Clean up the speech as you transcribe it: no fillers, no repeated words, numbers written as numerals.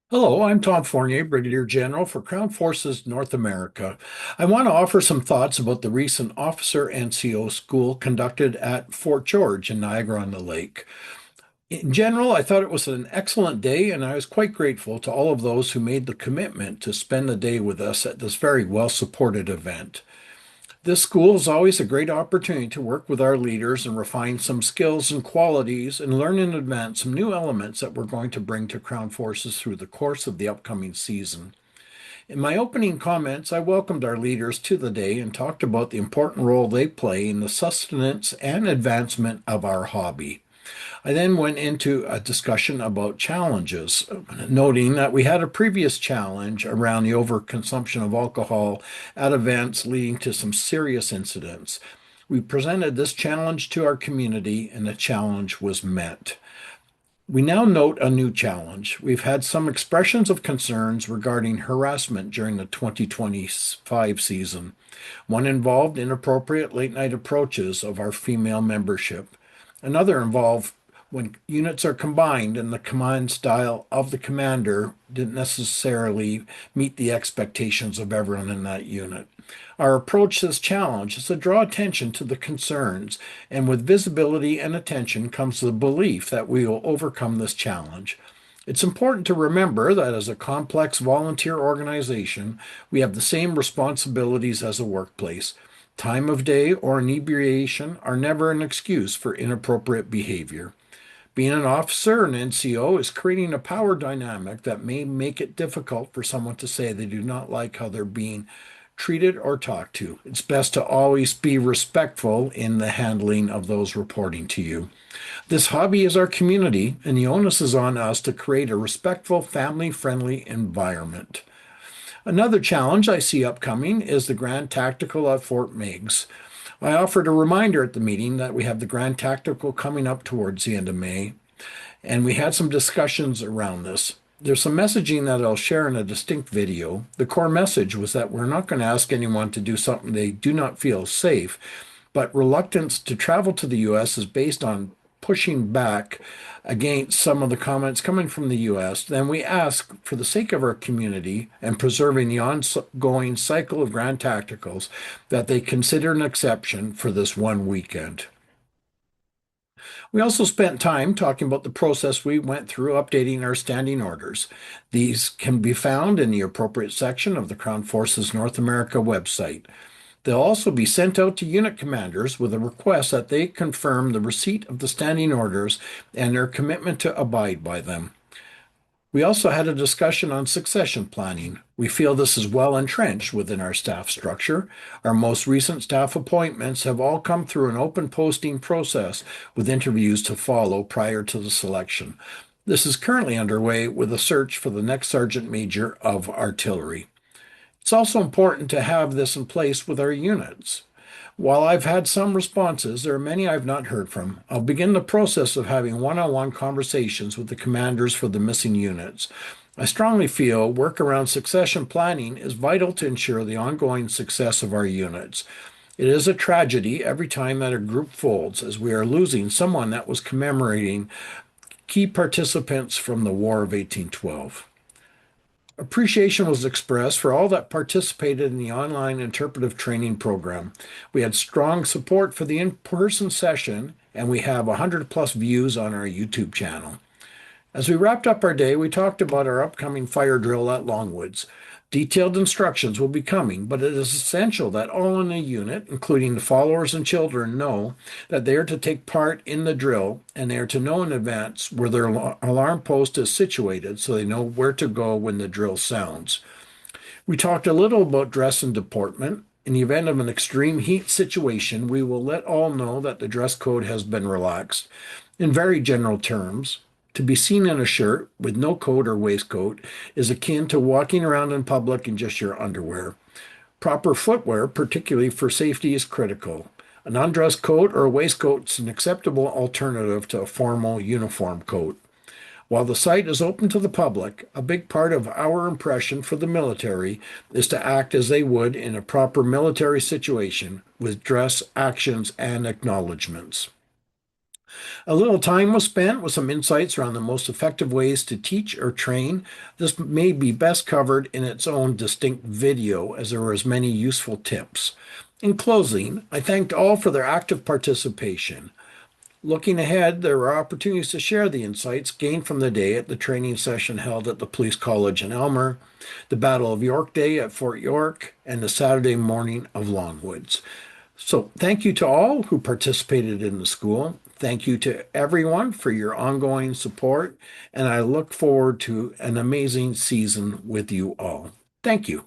Hello, I'm Tom Fournier, Brigadier General for Crown Forces North America. I want to offer some thoughts about the recent Officer NCO school conducted at Fort George in Niagara-on-the-Lake. In general, I thought it was an excellent day, and I was quite grateful to all of those who made the commitment to spend the day with us at this very well-supported event. This school is always a great opportunity to work with our leaders and refine some skills and qualities and learn in advance some new elements that we're going to bring to Crown Forces through the course of the upcoming season. In my opening comments, I welcomed our leaders to the day and talked about the important role they play in the sustenance and advancement of our hobby. I then went into a discussion about challenges, noting that we had a previous challenge around the overconsumption of alcohol at events leading to some serious incidents. We presented this challenge to our community, and the challenge was met. We now note a new challenge. We've had some expressions of concerns regarding harassment during the 2025 season. One involved inappropriate late night approaches of our female membership. Another involved when units are combined and the command style of the commander didn't necessarily meet the expectations of everyone in that unit. Our approach to this challenge is to draw attention to the concerns, and with visibility and attention comes the belief that we will overcome this challenge. It's important to remember that as a complex volunteer organization, we have the same responsibilities as a workplace. Time of day or inebriation are never an excuse for inappropriate behavior. Being an officer, an NCO, is creating a power dynamic that may make it difficult for someone to say they do not like how they're being treated or talked to. It's best to always be respectful in the handling of those reporting to you. This hobby is our community, and the onus is on us to create a respectful, family friendly environment. Another challenge I see upcoming is the Grand Tactical at Fort Meigs. I offered a reminder at the meeting that we have the Grand Tactical coming up towards the end of May, and we had some discussions around this. There's some messaging that I'll share in a distinct video. The core message was that we're not going to ask anyone to do something they do not feel safe, but reluctance to travel to the U.S. is based on pushing back against some of the comments coming from the U.S., then we ask, for the sake of our community and preserving the ongoing cycle of Grand Tacticals, that they consider an exception for this one weekend. We also spent time talking about the process we went through updating our standing orders. These can be found in the appropriate section of the Crown Forces North America website. They'll also be sent out to unit commanders with a request that they confirm the receipt of the standing orders and their commitment to abide by them. We also had a discussion on succession planning. We feel this is well entrenched within our staff structure. Our most recent staff appointments have all come through an open posting process with interviews to follow prior to the selection. This is currently underway with a search for the next Sergeant Major of Artillery. It's also important to have this in place with our units. While I've had some responses, there are many I've not heard from. I'll begin the process of having one-on-one conversations with the commanders for the missing units. I strongly feel work around succession planning is vital to ensure the ongoing success of our units. It is a tragedy every time that a group folds, as we are losing someone that was commemorating key participants from the War of 1812. Appreciation was expressed for all that participated in the online interpretive training program. We had strong support for the in-person session, and we have 100 plus views on our YouTube channel. As we wrapped up our day, we talked about our upcoming fire drill at Longwoods. Detailed instructions will be coming, but it is essential that all in the unit, including the followers and children, know that they are to take part in the drill and they are to know in advance where their alarm post is situated so they know where to go when the drill sounds. We talked a little about dress and deportment. In the event of an extreme heat situation, we will let all know that the dress code has been relaxed. In very general terms, to be seen in a shirt with no coat or waistcoat is akin to walking around in public in just your underwear. Proper footwear, particularly for safety, is critical. An undress coat or a waistcoat is an acceptable alternative to a formal uniform coat. While the site is open to the public, a big part of our impression for the military is to act as they would in a proper military situation with dress, actions, and acknowledgments. A little time was spent with some insights around the most effective ways to teach or train. This may be best covered in its own distinct video, as there were as many useful tips. In closing, I thanked all for their active participation. Looking ahead, there are opportunities to share the insights gained from the day at the training session held at the Police College in Elmer, the Battle of York Day at Fort York, and the Saturday morning of Longwoods. So, thank you to all who participated in the school. Thank you to everyone for your ongoing support, and I look forward to an amazing season with you all. Thank you.